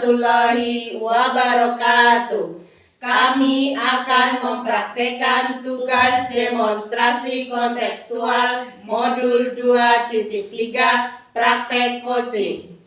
warahmatullahi wabarakatuh. Kami akan mempraktekkan tugas demonstrasi kontekstual modul 2.3 praktek coaching.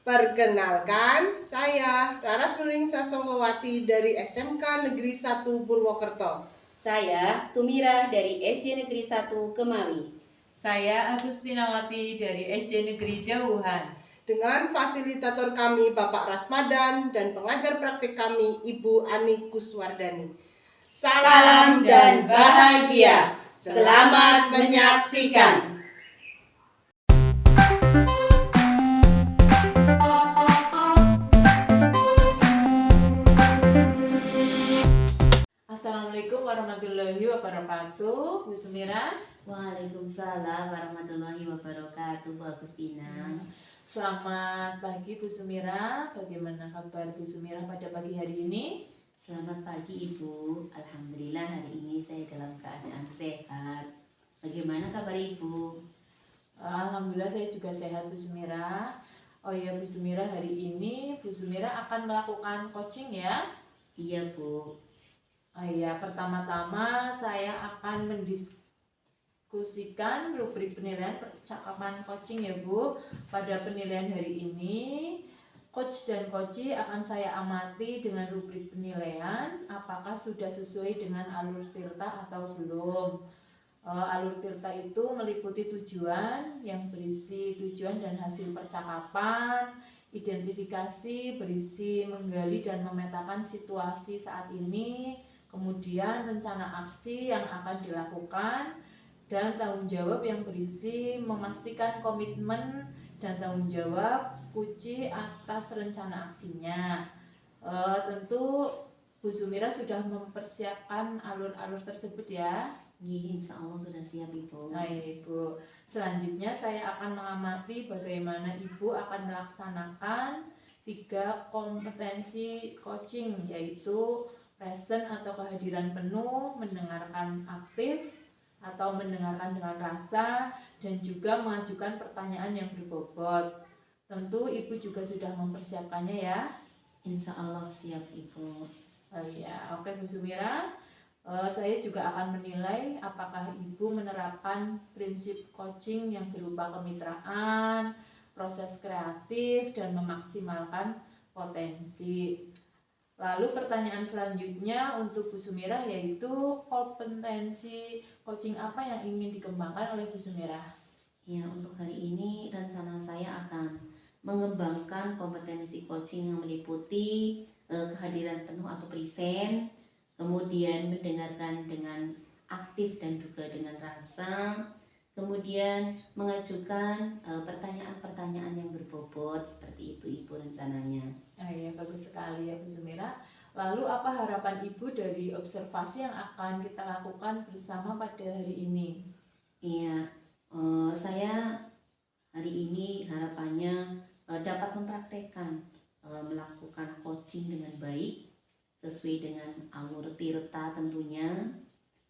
Perkenalkan, saya Raras Nuring Sasongkowati dari SMK Negeri 1 Purwokerto. Saya Sumira dari SD Negeri 1 Kemawi. Saya Agustinawati dari SD Negeri Dauhan. Dengan fasilitator kami Bapak Rasmadan dan pengajar praktik kami Ibu Ani Kuswardani. Salam dan bahagia. Selamat menyaksikan. Assalamualaikum warahmatullahi wabarakatuh. Bu Sumira. Waalaikumsalam warahmatullahi wabarakatuh, Bu Agustina. Selamat pagi Bu Sumira. Bagaimana kabar Bu Sumira pada pagi hari ini? Selamat pagi Ibu. Alhamdulillah hari ini saya dalam keadaan sehat. Bagaimana kabar Ibu? Alhamdulillah saya juga sehat Bu Sumira. Oh iya Bu Sumira, hari ini Bu Sumira akan melakukan coaching ya? Iya Bu. Oh iya, pertama-tama saya akan mendiskusikan rubrik penilaian percakapan coaching ya Bu. Pada penilaian hari ini, coach dan coachee akan saya amati dengan rubrik penilaian apakah sudah sesuai dengan alur tirta atau belum. Alur tirta itu meliputi tujuan yang berisi tujuan dan hasil percakapan, identifikasi berisi menggali dan memetakan situasi saat ini, kemudian rencana aksi yang akan dilakukan, dan tanggung jawab yang berisi memastikan komitmen dan tanggung jawab coachee atas rencana aksinya. Tentu Bu Sumira sudah mempersiapkan alur-alur tersebut ya. Iya, insya Allah sudah siap Ibu. Baik Ibu. Selanjutnya saya akan mengamati bagaimana Ibu akan melaksanakan 3 kompetensi coaching, yaitu present atau kehadiran penuh, mendengarkan aktif atau mendengarkan dengan rasa, dan juga mengajukan pertanyaan yang berbobot. Tentu Ibu juga sudah mempersiapkannya ya. Insya Allah siap Ibu. Oh iya, oke Bu Sumira. Saya juga akan menilai apakah Ibu menerapkan prinsip coaching yang berupa kemitraan, proses kreatif, dan memaksimalkan potensi. Lalu pertanyaan selanjutnya untuk Bu Sumira yaitu kompetensi coaching apa yang ingin dikembangkan oleh Bu Sumira? Ya, untuk hari ini rencana saya akan mengembangkan kompetensi coaching yang meliputi kehadiran penuh atau present, kemudian mendengarkan dengan aktif dan juga dengan rasa, kemudian mengajukan pertanyaan-pertanyaan yang berbobot, seperti itu Ibu rencananya. Ya, bagus sekali ya Bu Sumira. Lalu apa harapan Ibu dari observasi yang akan kita lakukan bersama pada hari ini? Iya, saya hari ini harapannya dapat mempraktekkan melakukan coaching dengan baik sesuai dengan alur tirta tentunya.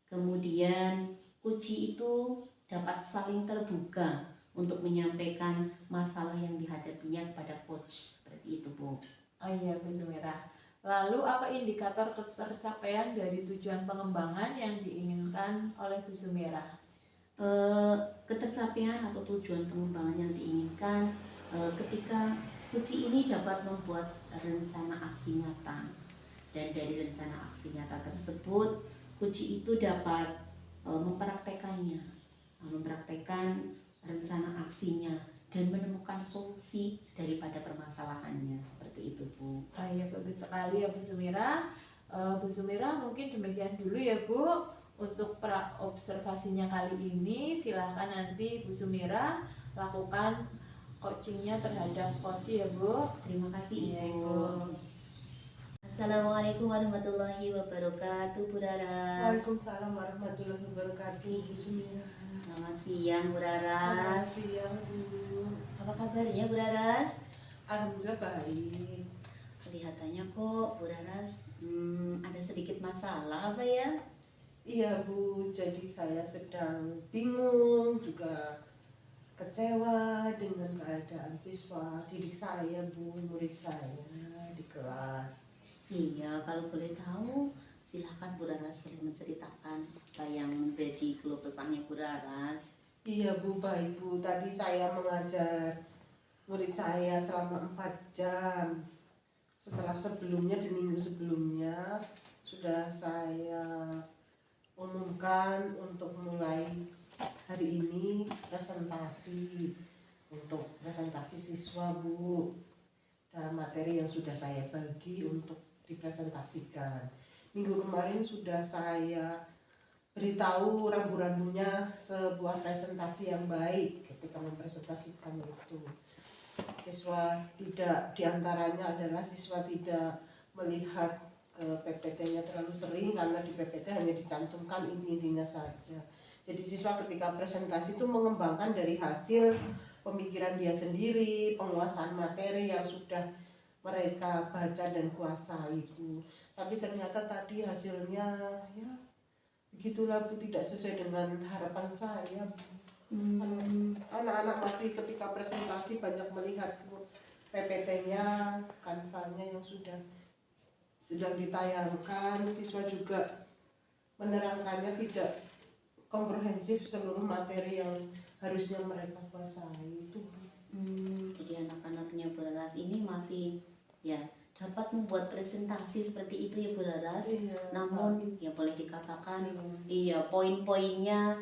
Kemudian coachee itu dapat saling terbuka untuk menyampaikan masalah yang dihadapinya kepada coach, seperti itu Bu. Oh iya Bu Sumira. Lalu apa indikator ketercapaian dari tujuan pengembangan yang diinginkan oleh Bu Sumira? Ketercapaian atau tujuan pengembangan yang diinginkan ketika coachee ini dapat membuat rencana aksi nyata, dan dari rencana aksi nyata tersebut coachee itu dapat mempraktekannya, mempraktekkan rencana aksinya dan menemukan solusi daripada permasalahannya, seperti itu Bu. Ya, bagus sekali ya Bu Sumira. Bu Sumira, mungkin demikian dulu ya Bu untuk observasinya kali ini. Silahkan nanti Bu Sumira lakukan coachingnya terhadap coachee ya Bu. Terima kasih Ya, Ibu. Ibu. Assalamualaikum warahmatullahi wabarakatuh Bu Raras. Waalaikumsalam warahmatullahi wabarakatuh, Bu Sumira. Selamat siang Bu Selamat Raras. siang Bu. Apa kabarnya Bu Raras? Alhamdulillah baik. Kelihatannya kok Bu Raras ada sedikit masalah apa ya? Iya Bu, jadi saya sedang bingung juga kecewa dengan keadaan siswa didik saya, Bu, murid saya di kelas. Iya, kalau boleh tahu, silakan Bu Raras boleh menceritakan apa yang menjadi keluh kesahnya Bu Raras. Iya Bu, baik Bu. Tadi saya mengajar murid saya selama 4 jam. Setelah sebelumnya, di minggu sebelumnya, sudah saya umumkan untuk mulai hari ini presentasi. Untuk presentasi siswa Bu, dalam materi yang sudah saya bagi untuk dipresentasikan. Minggu kemarin sudah saya beritahu rambu-rambunya sebuah presentasi yang baik ketika mempresentasikan itu. Siswa tidak, diantaranya adalah siswa tidak melihat PPT-nya terlalu sering karena di PPT hanya dicantumkan inti-intinya saja. Jadi siswa ketika presentasi itu mengembangkan dari hasil pemikiran dia sendiri, penguasaan materi yang sudah mereka baca dan kuasai Bu. Tapi ternyata tadi hasilnya ya begitulah Bu, tidak sesuai dengan harapan saya Bu. Anak-anak masih ketika presentasi banyak melihat PPT-nya, kanvanya yang sudah ditayangkan, siswa juga menerangkannya tidak komprehensif seluruh materi yang harusnya mereka kuasai itu. Jadi anak-anaknya Bu Raras ini masih ya dapat membuat presentasi seperti itu ya Bu Raras. Iya, Namun ya boleh dikatakan iya poin-poinnya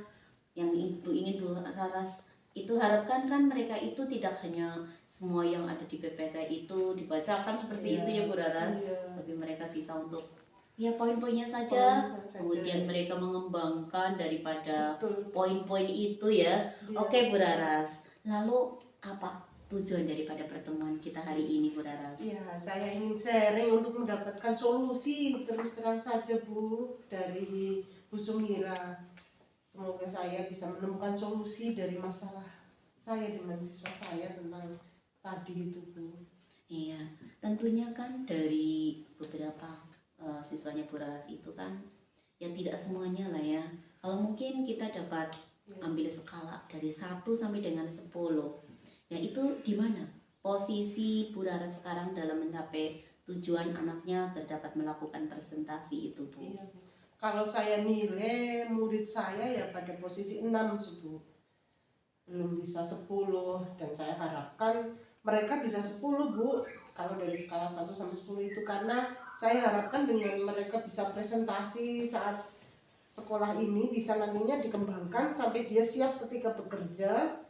yang Ibu ingin Bu Raras itu harapkan kan mereka itu tidak hanya semua yang ada di PPT itu dibacakan seperti itu ya Bu Raras, tapi mereka bisa untuk ya poin-poinnya saja, kemudian mereka mengembangkan daripada poin-poin itu ya. Oke Bu Raras, lalu apa tujuan daripada pertemuan kita hari ini Bu Raras? Ya, saya ingin sharing untuk mendapatkan solusi, terus terang saja Bu, dari Bu Sumira. Semoga saya bisa menemukan solusi dari masalah saya dengan siswa saya tentang tadi itu Bu. Iya, tentunya kan dari beberapa siswanya Bu Raras itu kan ya tidak semuanya lah ya. Kalau mungkin kita dapat ambil skala dari 1 sampai dengan 10. Ya itu di mana posisi Bu Raras sekarang dalam mencapai tujuan anaknya agar dapat melakukan presentasi itu Bu? Iya, Bu. Kalau saya nilai murid saya ya pada posisi 6 Bu. Belum bisa 10 dan saya harapkan mereka bisa 10 Bu. Kalau dari skala 1 sampai 10 itu karena saya harapkan dengan mereka bisa presentasi saat sekolah ini bisa nantinya dikembangkan sampai dia siap ketika bekerja.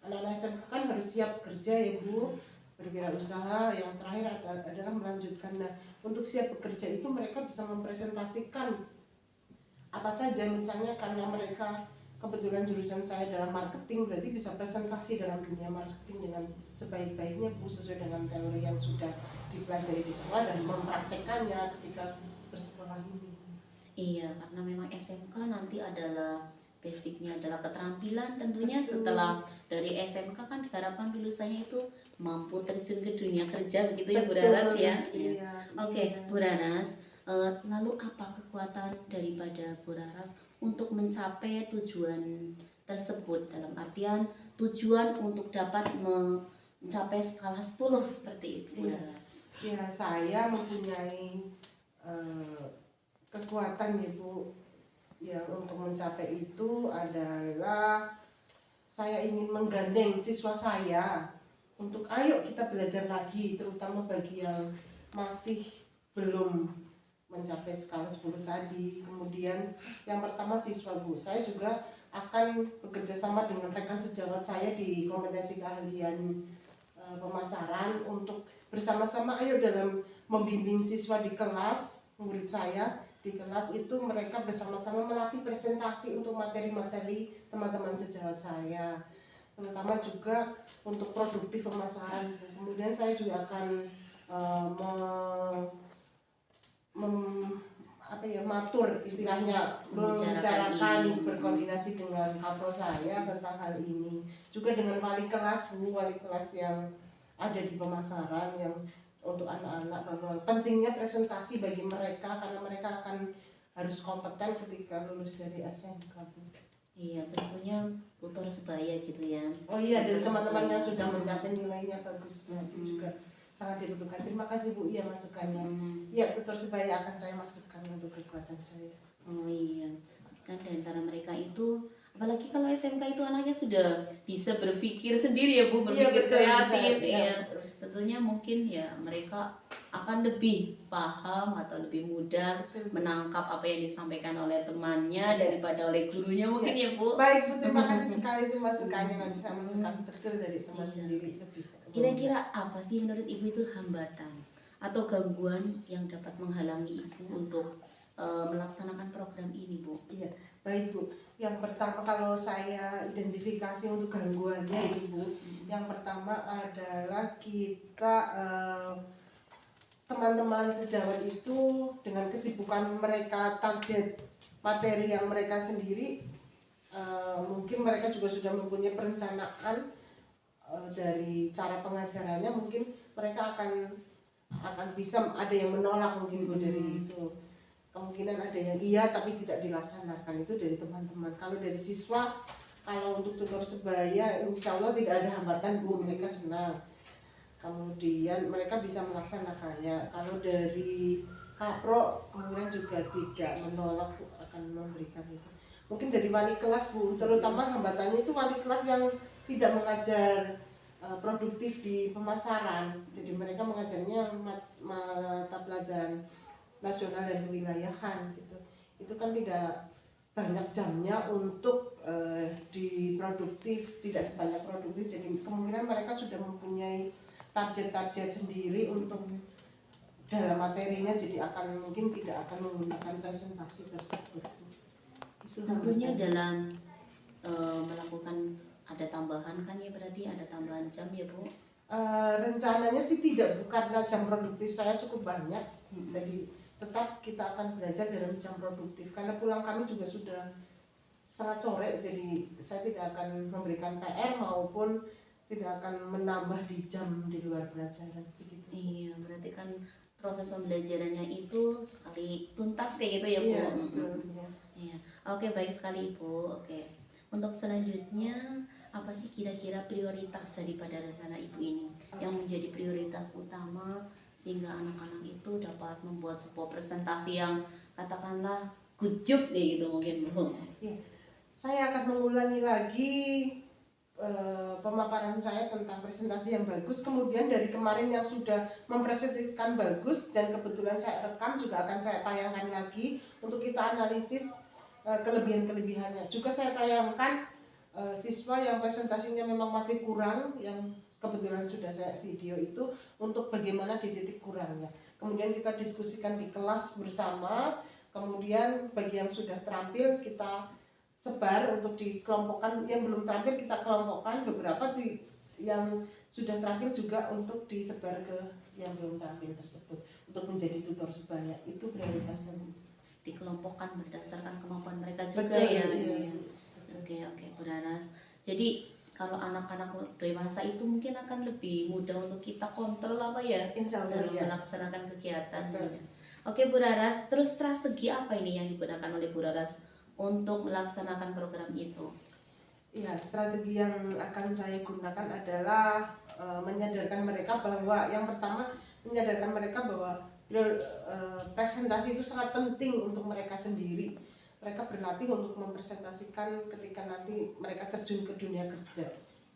Anak-anak SMK kan harus siap kerja ya Bu, berwirausaha. Yang terakhir adalah melanjutkan. Nah, untuk siap bekerja itu mereka bisa mempresentasikan apa saja, misalnya karena mereka kebetulan jurusan saya dalam marketing, berarti bisa presentasi dalam dunia marketing dengan sebaik-baiknya Bu, sesuai dengan teori yang sudah dipelajari di sekolah dan mempraktekannya ketika bersekolah ini. Iya, karena memang SMK nanti adalah basicnya adalah keterampilan tentunya. Setelah dari SMK kan diharapkan lulusannya itu mampu terjun ke dunia kerja begitu ya Bu Raras ya. Iya. Oke, Bu Raras, lalu apa kekuatan daripada Bu Raras untuk mencapai tujuan tersebut, dalam artian tujuan untuk dapat mencapai skala 10 seperti itu Bu Raras? Ya, saya mempunyai kekuatan ya Bu, yang untuk mencapai itu adalah saya ingin menggandeng siswa saya untuk ayo kita belajar lagi, terutama bagi yang masih belum mencapai skala 10 tadi. Kemudian yang pertama siswa Bu, saya juga akan bekerja sama dengan rekan sejawat saya di kompetensi keahlian pemasaran untuk bersama-sama ayo dalam membimbing siswa di kelas, murid saya di kelas itu mereka bersama-sama melatih presentasi untuk materi-materi teman-teman sejawat saya, terutama juga untuk produktif pemasaran. Kemudian saya juga akan matur istilahnya, membicarakan, berkoordinasi dengan kapro saya tentang hal ini, juga dengan wali kelas Bu, wali kelas yang ada di pemasaran, yang untuk anak-anak bahwa pentingnya presentasi bagi mereka karena mereka akan harus kompeten ketika lulus dari SMK Bu. Iya, tentunya tutor tutor sebaya gitu ya. Oh iya, dan Tutor teman-teman yang sebaya. sudah mencapai nilainya bagus, nah itu juga sangat dibutuhkan. Terima kasih Bu, iya masukannya. Ya, tutor sebaya akan saya masukkan untuk kekuatan saya. Oh iya, kan di antara mereka itu, apalagi kalau SMK itu anaknya sudah bisa berpikir sendiri ya Bu, Iya, berpikir betul, kreatif bisa. ya. Betul. Tentunya mungkin ya mereka akan lebih paham atau lebih mudah Betul. menangkap apa yang disampaikan oleh temannya Iya. daripada oleh gurunya mungkin ya Bu. Baik Bu, terima kasih sekali itu masukannya, nanti saya masukkan betul dari teman Iya. sendiri lebih. Kira-kira apa sih menurut Ibu itu hambatan atau gangguan yang dapat menghalangi Ibu untuk melaksanakan program ini Bu? Iya, baik Bu. Yang pertama kalau saya identifikasi untuk gangguannya ini Bu, yang pertama adalah kita teman-teman sejawat itu dengan kesibukan mereka, target materi yang mereka sendiri, mungkin mereka juga sudah mempunyai perencanaan dari cara pengajarannya, mungkin mereka akan bisa ada yang menolak mungkin Bu dari itu. Kemungkinan ada yang iya tapi tidak dilaksanakan, itu dari teman-teman. Kalau dari siswa, kalau untuk tutor sebaya insya Allah tidak ada hambatan Bu, mereka senang. Kemudian mereka bisa melaksanakannya. Kalau dari kapro kemungkinan juga tidak menolak Bu, akan memberikan itu. Mungkin dari wali kelas Bu, terutama hambatannya itu wali kelas yang tidak mengajar produktif di pemasaran. Jadi mereka mengajarnya mata pelajaran nasional dan kewilayahan gitu. Itu kan tidak banyak jamnya untuk di produktif, tidak sebanyak produktif. Jadi kemungkinan mereka sudah mempunyai target-target sendiri untuk dalam materinya, jadi mungkin tidak akan menggunakan presentasi tersebut. Itu Tentunya dalam melakukan ada tambahan kan ya, berarti ada tambahan jam ya Bu? Rencananya sih tidak Bu, karena jam produktif saya cukup banyak. Jadi tetap kita akan belajar dalam jam produktif karena pulang kami juga sudah sangat sore, jadi saya tidak akan memberikan PR maupun tidak akan menambah di jam di luar pelajaran begitu. Iya, berarti kan proses pembelajarannya itu sekali tuntas kayak gitu ya Bu? Iya, betul, ya. Iya. Oke, baik sekali Ibu. Oke, untuk selanjutnya apa sih kira-kira prioritas daripada rencana Ibu ini yang menjadi prioritas utama sehingga anak-anak itu dapat membuat sebuah presentasi yang katakanlah good job deh gitu mungkin Bu? Saya akan mengulangi lagi pemaparan saya tentang presentasi yang bagus. Kemudian dari kemarin yang sudah mempresentasikan bagus dan kebetulan saya rekam juga akan saya tayangkan lagi untuk kita analisis kelebihan-kelebihannya. Juga saya tayangkan siswa yang presentasinya memang masih kurang, yang kebetulan sudah saya video itu untuk bagaimana di titik kurangnya. Kemudian kita diskusikan di kelas bersama. Kemudian bagi yang sudah terampil kita sebar untuk dikelompokkan, yang belum terampil kita kelompokkan beberapa yang sudah terampil juga untuk disebar ke yang belum terampil tersebut untuk menjadi tutor sebaya. Itu prioritasnya. Dikelompokkan berdasarkan kemampuan mereka juga. Betul, ya. iya. Oke Bu Raras. Jadi kalau anak-anak dewasa itu mungkin akan lebih mudah untuk kita kontrol apa ya Insya Allah, dalam ya. melaksanakan kegiatan. Betul. Oke Bu Raras, terus strategi apa ini yang digunakan oleh Bu Raras untuk melaksanakan program itu? Iya, strategi yang akan saya gunakan adalah menyadarkan mereka bahwa yang pertama menyadarkan mereka bahwa presentasi itu sangat penting untuk mereka sendiri. Mereka berlatih untuk mempresentasikan ketika nanti mereka terjun ke dunia kerja.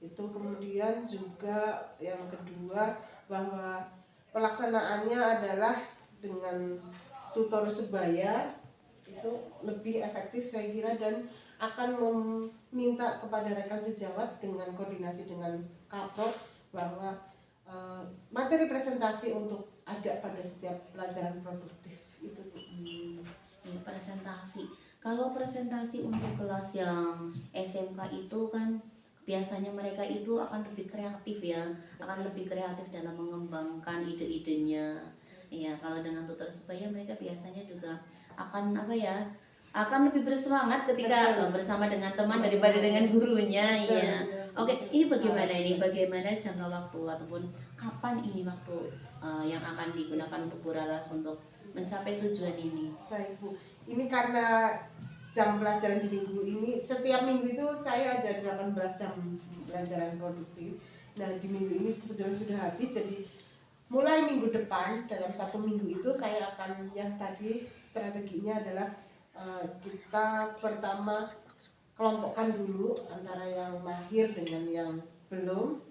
Itu kemudian juga yang kedua bahwa pelaksanaannya adalah dengan tutor sebaya itu lebih efektif saya kira, dan akan meminta kepada rekan sejawat dengan koordinasi dengan Kapro bahwa materi presentasi untuk ada pada setiap pelajaran produktif itu. Ini presentasi. Kalau presentasi untuk kelas yang SMK itu kan biasanya mereka itu akan lebih kreatif ya, akan lebih kreatif dalam mengembangkan ide-idenya. Iya, kalau dengan tutor sebaya mereka biasanya juga akan akan lebih bersemangat ketika bersama dengan teman daripada dengan gurunya. Iya. Oke, ini bagaimana ini? Bagaimana jangka waktu ataupun kapan ini waktu yang akan digunakan untuk Bu Raras untuk mencapai tujuan ini? Baik Bu, ini karena jam pelajaran di minggu ini. Setiap minggu itu saya ada 18 jam pelajaran produktif. Nah di minggu ini kebetulan sudah habis, jadi mulai minggu depan dalam 1 minggu itu saya akan, yang tadi strateginya adalah kita pertama kelompokkan dulu antara yang mahir dengan yang belum,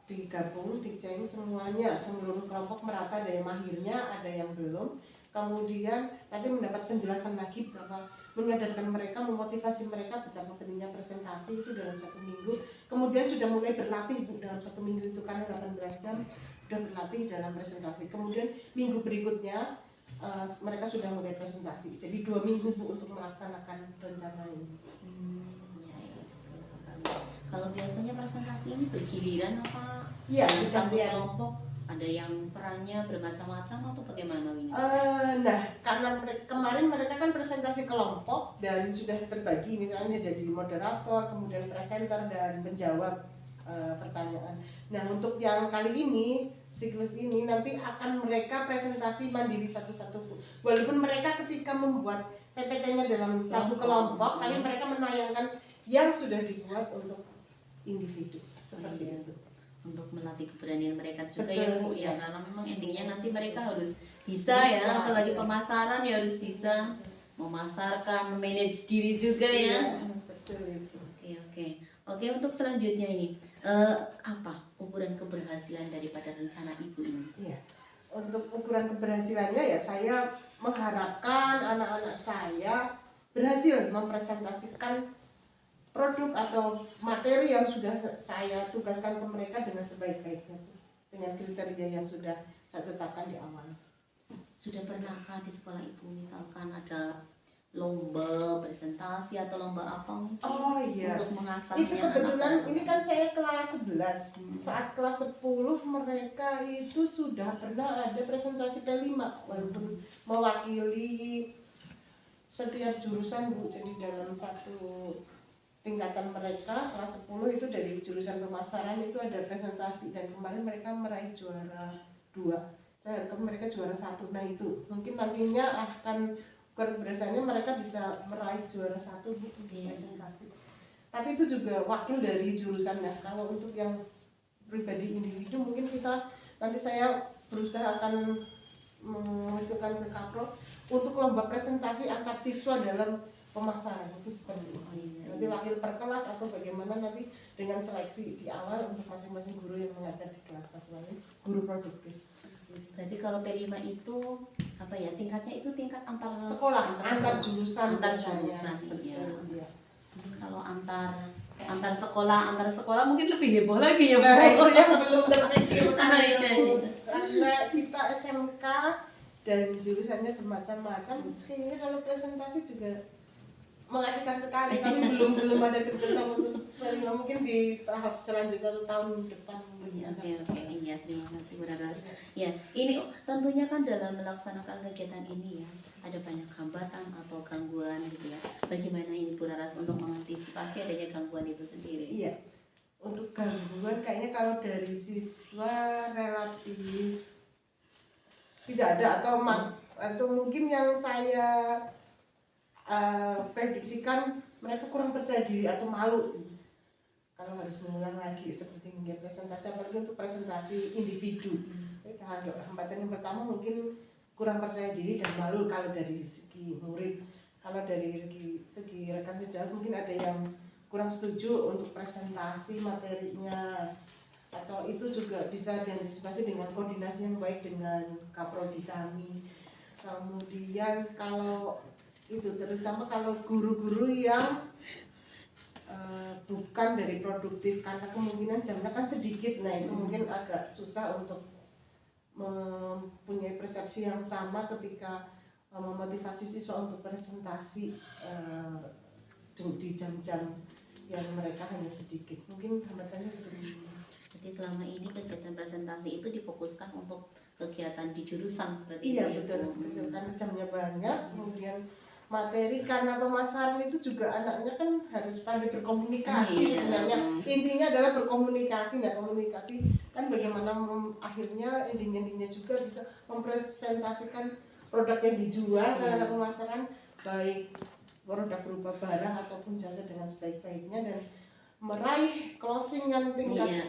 digabung, diceng semuanya, seluruh kelompok merata, ada yang mahirnya, ada yang belum. Kemudian nanti mendapat penjelasan lagi bahwa menyadarkan mereka, memotivasi mereka betapa pentingnya presentasi itu dalam 1 minggu. Kemudian sudah mulai berlatih Bu dalam 1 minggu itu, karena 18 jam sudah berlatih dalam presentasi. Kemudian minggu berikutnya mereka sudah mulai presentasi. Jadi 2 minggu Bu untuk melaksanakan rencana ini. Ya, ya, betul sekali. Kalau biasanya presentasi ini bergiliran apa? Iya, Dalam satu bergantian. kelompok ada yang perannya bermacam-macam atau bagaimana ini? Nah, karena kemarin mereka kan presentasi kelompok dan sudah terbagi, misalnya jadi moderator, kemudian presenter dan penjawab pertanyaan. Nah, untuk yang kali ini, siklus ini nanti akan mereka presentasi mandiri satu-satu. Walaupun mereka ketika membuat PPT-nya dalam satu kelompok, tapi mereka menayangkan yang sudah dibuat untuk individu seperti itu. Untuk melatih keberanian mereka juga. Betul, ya Bu iya. ya, karena memang endingnya nanti mereka harus bisa, Bisa, ya, apalagi iya. pemasaran ya harus bisa memasarkan, manage diri juga ya. Iya, betul itu. Oke, untuk selanjutnya ini apa ukuran keberhasilan daripada rencana Ibu ini? Iya. Untuk ukuran keberhasilannya ya saya mengharapkan anak-anak saya berhasil mempresentasikan produk atau materi yang sudah saya tugaskan ke mereka dengan sebaik-baiknya, dengan kriteria yang sudah saya tetapkan di awal. Sudah pernahkah di sekolah Ibu misalkan ada lomba presentasi atau lomba apa mungkin Oh iya. untuk mengasahnya? Itu kebetulan anak-anak? ini kan saya kelas 11. Saat kelas 10 mereka itu sudah pernah ada presentasi P5 walaupun mewakili setiap jurusan Bu. Jadi dalam satu tingkatan mereka kelas 10 itu dari jurusan pemasaran itu ada presentasi, dan kemarin mereka meraih juara 2. Saya harapkan mereka juara 1. Nah itu mungkin nantinya akan keberhasilannya mereka bisa meraih juara 1 Bu untuk presentasi. Tapi itu juga wakil dari jurusan. Nah kalau untuk yang pribadi individu mungkin kita nanti saya berusaha akan mengusulkan ke Kapro untuk lomba presentasi antar siswa dalam pemasaran, mungkin seperti itu. Nanti wakil per kelas atau bagaimana nanti dengan seleksi di awal untuk masing-masing guru yang mengajar di kelas masing-masing guru produktif. Berarti kalau P5 itu apa ya, tingkatnya itu tingkat antar Sekolah, antar jurusan, antar biasanya. jurusan, iya. Betul, iya. Mungkin kalau antar sekolah mungkin lebih heboh lagi ya Bu. Nah itu yang belum terpikirkan Nah, ya, iya, Bu. iya. Karena kita SMK dan jurusannya bermacam-macam, kayaknya kalau presentasi juga mengasihkan sekali, tapi belum ada kerjasama untuk mungkin di tahap selanjutnya atau tahun depan mungkin. Oke, iya, terima kasih Bu Rara. Ya, ini tentunya kan dalam melaksanakan kegiatan ini ya, ada banyak hambatan atau gangguan gitu ya. Bagaimana ini Bu Rara untuk mengantisipasi adanya gangguan itu sendiri? Iya, untuk gangguan kayaknya kalau dari siswa relatif tidak ada, atau mungkin yang saya prediksikan mereka kurang percaya diri atau malu kalau harus mengulang lagi seperti ini presentasi, apalagi untuk presentasi individu. Hambatan yang pertama mungkin kurang percaya diri dan malu kalau dari segi murid. Kalau dari segi rekan sejawat mungkin ada yang kurang setuju untuk presentasi materinya, atau itu juga bisa diantisipasi dengan koordinasi yang baik dengan kaprodi kami. Kemudian kalau itu terutama kalau guru-guru yang bukan dari produktif, karena kemungkinan jamnya kan sedikit, nah itu mungkin agak susah untuk mempunyai persepsi yang sama ketika memotivasi siswa untuk presentasi di jam-jam yang mereka hanya sedikit. Mungkin hambatannya itu. Jadi selama ini kegiatan presentasi itu difokuskan untuk kegiatan di jurusan seperti Iya itu ya, Bu? betul, karena jamnya banyak, kemudian materi karena pemasaran itu juga anaknya kan harus pandai berkomunikasi. Iya. Sebenarnya intinya adalah berkomunikasi. Nah komunikasi kan bagaimana akhirnya endingnya juga bisa mempresentasikan produk yang dijual karena pemasaran baik produk berupa barang ataupun jasa dengan sebaik-baiknya dan meraih closingan tingkat Iya,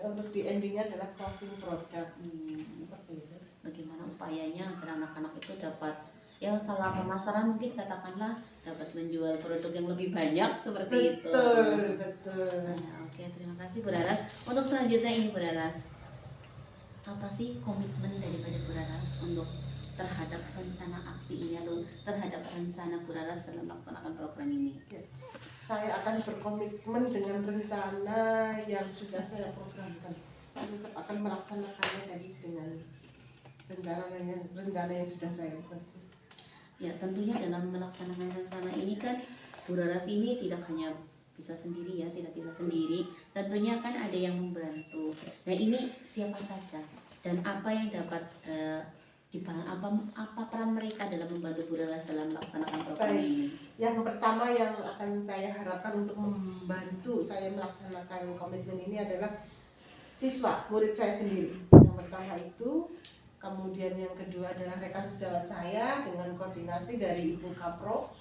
untuk di endingnya adalah closing produk Hmm, seperti itu. bagaimana upayanya agar anak-anak itu dapat, ya kalau pemasaran mungkin katakanlah dapat menjual produk yang lebih banyak seperti itu. Betul. Nah, oke, terima kasih Bu Laras. Untuk selanjutnya ini Bu Laras, apa sih komitmen daripada Bu Laras untuk terhadap rencana aksi ini atau terhadap rencana Bu Laras dalam melaksanakan program ini? Saya akan berkomitmen dengan rencana yang sudah saya programkan. Kami tetap akan melaksanakannya tadi dengan rencana yang sudah saya buat. Ya, tentunya dalam melaksanakan rencana ini kan Bu Laras ini tidak hanya bisa sendiri ya, tidak bisa sendiri. Tentunya kan ada yang membantu. Nah, ini siapa saja dan apa yang dapat apa peran mereka dalam membantu Bu Laras dalam melaksanakan program Baik. ini? Yang pertama yang akan saya harapkan untuk membantu saya melaksanakan komitmen ini adalah siswa, murid saya sendiri. Yang pertama itu, kemudian yang kedua adalah rekan sejawat saya dengan koordinasi dari Ibu Kapro.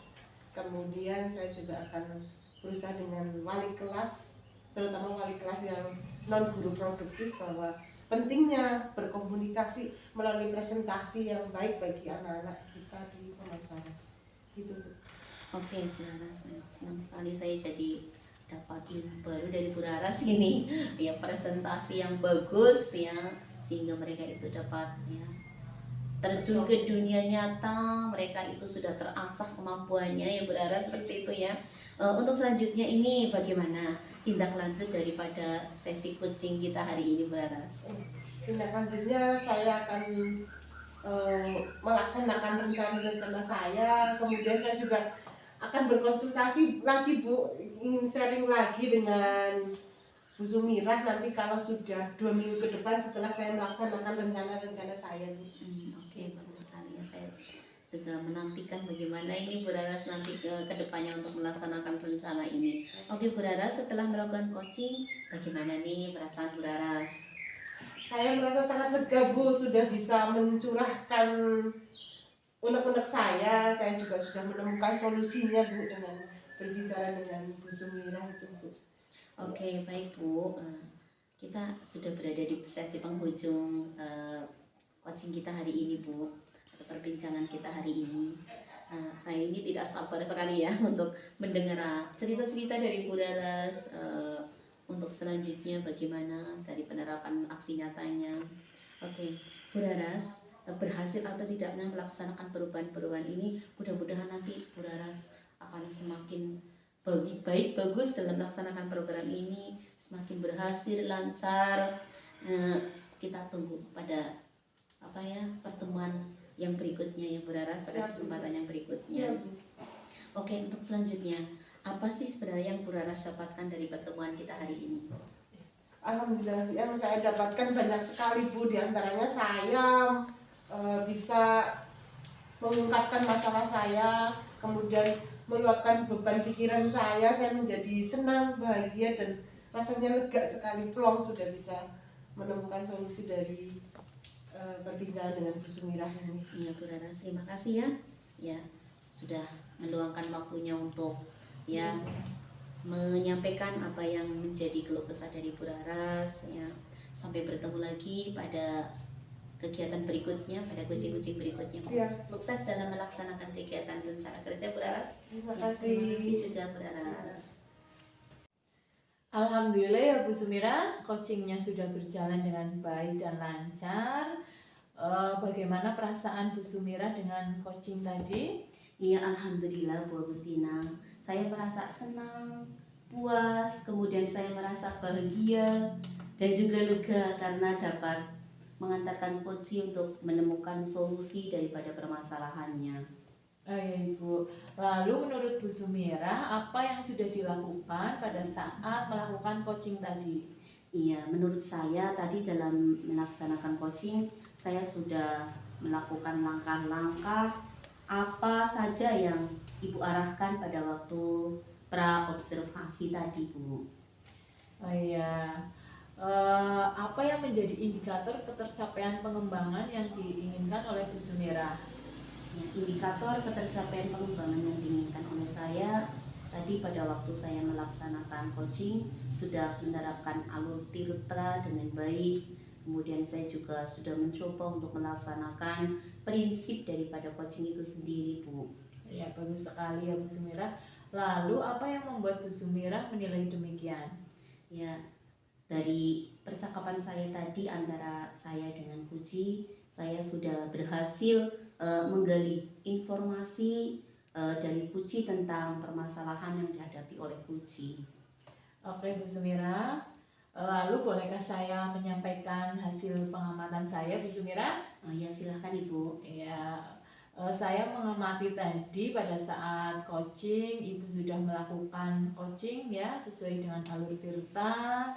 Kemudian saya juga akan berusaha dengan wali kelas, terutama wali kelas yang non guru produktif, bahwa pentingnya berkomunikasi melalui presentasi yang baik bagi anak-anak kita di pemasaran. Gitu, Bu. Oke, Bu Laras, senang sekali saya jadi dapat ilmu baru dari Bu Laras ini. Ya, presentasi yang bagus ya, sehingga mereka itu dapat ya terjun ke dunia nyata, mereka itu sudah terasah kemampuannya ya Bu Laras, seperti itu ya. Untuk selanjutnya ini bagaimana tindak lanjut daripada sesi coaching kita hari ini Bu Laras? Tindak lanjutnya saya akan melaksanakan rencana-rencana saya, kemudian saya juga akan berkonsultasi lagi Bu, ingin sharing lagi dengan Bu Sumirah nanti kalau sudah 2 minggu ke depan setelah saya melaksanakan rencana-rencana saya Bu. Oke, bagus sekali ya, saya juga menantikan bagaimana ini Bu Laras nanti ke depannya untuk melaksanakan rencana ini. Oke Bu Laras, setelah melakukan coaching, bagaimana nih perasaan Bu Laras? Saya merasa sangat lega Bu, sudah bisa mencurahkan unek-unek saya juga sudah menemukan solusinya Bu dengan berbicara dengan Bu Sumirah itu Bu. Oke, baik Bu. Kita sudah berada di sesi penghujung coaching kita hari ini Bu, atau perbincangan kita hari ini. Saya ini tidak sabar sekali ya untuk mendengar cerita-cerita dari Bu Laras untuk selanjutnya bagaimana dari penerapan aksi nyatanya. Oke, Bu Laras, berhasil atau tidaknya melaksanakan perubahan-perubahan ini, mudah-mudahan nanti Bu Laras akan semakin baik, bagus dalam melaksanakan program ini, semakin berhasil, lancar. Kita tunggu pada pertemuan yang berikutnya ya Bu Laras, pada kesempatan yang berikutnya. Oke, untuk selanjutnya apa sih sebenarnya yang Bu Laras dapatkan dari pertemuan kita hari ini? Alhamdulillah, yang saya dapatkan banyak sekali Bu, diantaranya saya bisa mengungkapkan masalah saya, kemudian meluapkan beban pikiran saya menjadi senang, bahagia, dan rasanya lega sekali. Plong sudah bisa menemukan solusi dari perbincangan dengan Bu Sumirah ini. Iya Bu Laras, terima kasih ya. Ya, sudah meluangkan waktunya untuk ya menyampaikan apa yang menjadi keluh kesah dari Bu Laras ya. Sampai bertemu lagi pada kegiatan berikutnya, pada coaching-coaching berikutnya. Siap. Sukses dalam melaksanakan kegiatan rencana kerja Bu Laras. Terima Ya, kasih. terima kasih juga Bu Laras. Alhamdulillah ya Bu Sumirah, coachingnya sudah berjalan dengan baik dan lancar. Bagaimana perasaan Bu Sumirah dengan coaching tadi? Iya, alhamdulillah Bu Agustina. Saya merasa senang, puas, kemudian saya merasa bahagia dan juga lega karena dapat mengantarkan coaching untuk menemukan solusi daripada permasalahannya. Ya Ibu. Lalu menurut Bu Sumirah, apa yang sudah dilakukan pada saat melakukan coaching tadi? Iya, menurut saya tadi dalam melaksanakan coaching, saya sudah melakukan langkah-langkah apa saja yang Ibu arahkan pada waktu pra-observasi tadi, Bu. Oh iya. Apa yang menjadi indikator ketercapaian pengembangan yang diinginkan oleh Bu Sumirah? Ya, indikator ketercapaian pengembangan yang diinginkan oleh saya tadi pada waktu saya melaksanakan coaching sudah menerapkan alur tirta dengan baik. Kemudian saya juga sudah mencoba untuk melaksanakan prinsip daripada coaching itu sendiri, Bu. Ya, bagus sekali ya Bu Sumirah. Lalu apa yang membuat Bu Sumirah menilai demikian? Ya, dari percakapan saya tadi antara saya dengan Puji, saya sudah berhasil menggali informasi dari Puji tentang permasalahan yang dihadapi oleh Puji. Oke Bu Sumirah, lalu bolehkah saya menyampaikan hasil pengamatan saya Bu Sumirah? Ya, silahkan Ibu. Ya, saya mengamati tadi pada saat coaching, Ibu sudah melakukan coaching ya sesuai dengan alur tirta,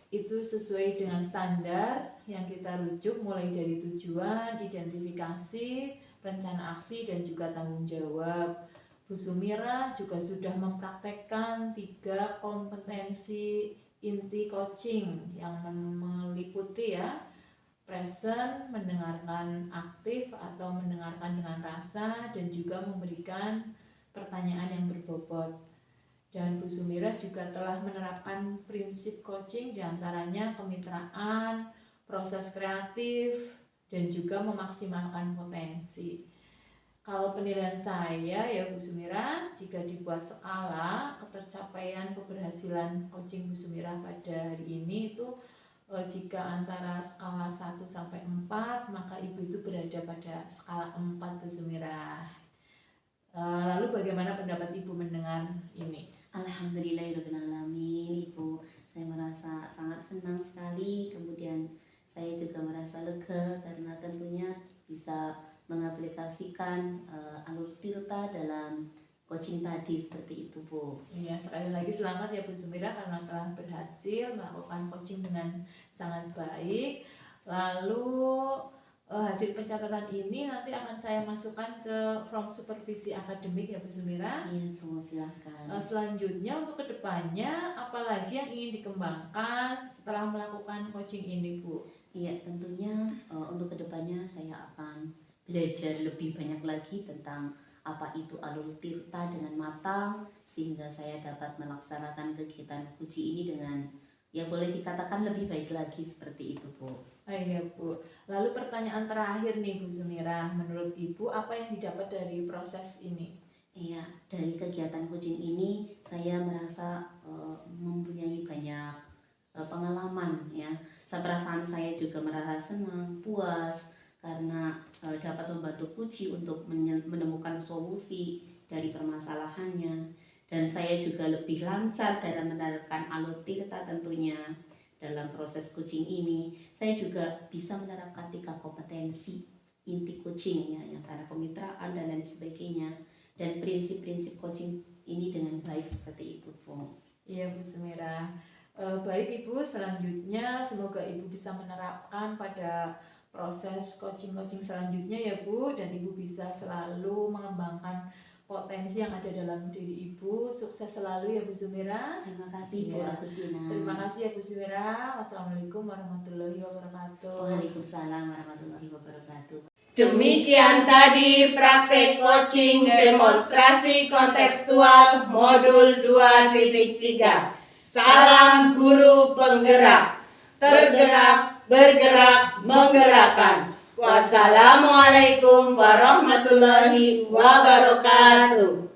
itu sesuai dengan standar yang kita rujuk mulai dari tujuan, identifikasi, rencana aksi, dan juga tanggung jawab. Bu Sumirah juga sudah mempraktekkan 3 kompetensi inti coaching yang meliputi ya present, mendengarkan aktif atau mendengarkan dengan rasa, dan juga memberikan pertanyaan yang berbobot. Dan Bu Sumirah juga telah menerapkan prinsip coaching diantaranya kemitraan, proses kreatif, dan juga memaksimalkan potensi. Kalau penilaian saya ya Bu Sumirah, jika dibuat skala ketercapaian keberhasilan coaching Bu Sumirah pada hari ini itu jika antara skala 1 sampai 4, maka Ibu itu berada pada skala 4 Bu Sumirah. Lalu bagaimana pendapat Ibu mendengar ini? Alhamdulillahirrahmanirrahim, Ibu. Saya merasa sangat senang sekali. Kemudian saya juga merasa lega karena tentunya bisa mengaplikasikan alur tirta dalam coaching tadi seperti itu, Bu. Iya, sekali lagi selamat ya Bu Sumirah karena telah berhasil melakukan coaching dengan sangat baik. Lalu hasil pencatatan ini nanti akan saya masukkan ke form supervisi akademik ya Bu Sumirah. Iya, Bu, silakan. Selanjutnya untuk kedepannya apalagi yang ingin dikembangkan setelah melakukan coaching ini Bu? Iya, tentunya untuk kedepannya saya akan belajar lebih banyak lagi tentang apa itu alur tirta dengan matang sehingga saya dapat melaksanakan kegiatan Puji ini dengan ya boleh dikatakan lebih baik lagi seperti itu, Bu. Iya Bu. Lalu pertanyaan terakhir nih Bu Sumirah, menurut Ibu apa yang didapat dari proses ini? Iya, dari kegiatan coaching ini saya merasa mempunyai banyak pengalaman ya. Perasaan saya juga merasa senang, puas karena dapat membantu Puji untuk menemukan solusi dari permasalahannya, dan saya juga lebih lancar dalam menerapkan alur tirta tentunya. Dalam proses coaching ini saya juga bisa menerapkan 3 kompetensi inti coaching ya, yang antara kemitraan dan lain sebagainya, dan prinsip-prinsip coaching ini dengan baik seperti itu, Bu. Iya Bu Sumirah. Baik Ibu, selanjutnya semoga Ibu bisa menerapkan pada proses coaching-coaching selanjutnya ya Bu, dan Ibu bisa selalu mengembangkan potensi yang ada dalam diri Ibu. Sukses selalu ya Bu Sumirah. Terima kasih, Bu Ya. Agustina. Terima kasih ya Bu Sumirah. Wassalamualaikum warahmatullahi wabarakatuh. Waalaikumsalam warahmatullahi wabarakatuh. Demikian tadi praktek coaching demonstrasi kontekstual modul 2.3. Salam guru penggerak. Bergerak, bergerak, menggerakkan. Wassalamualaikum warahmatullahi wabarakatuh.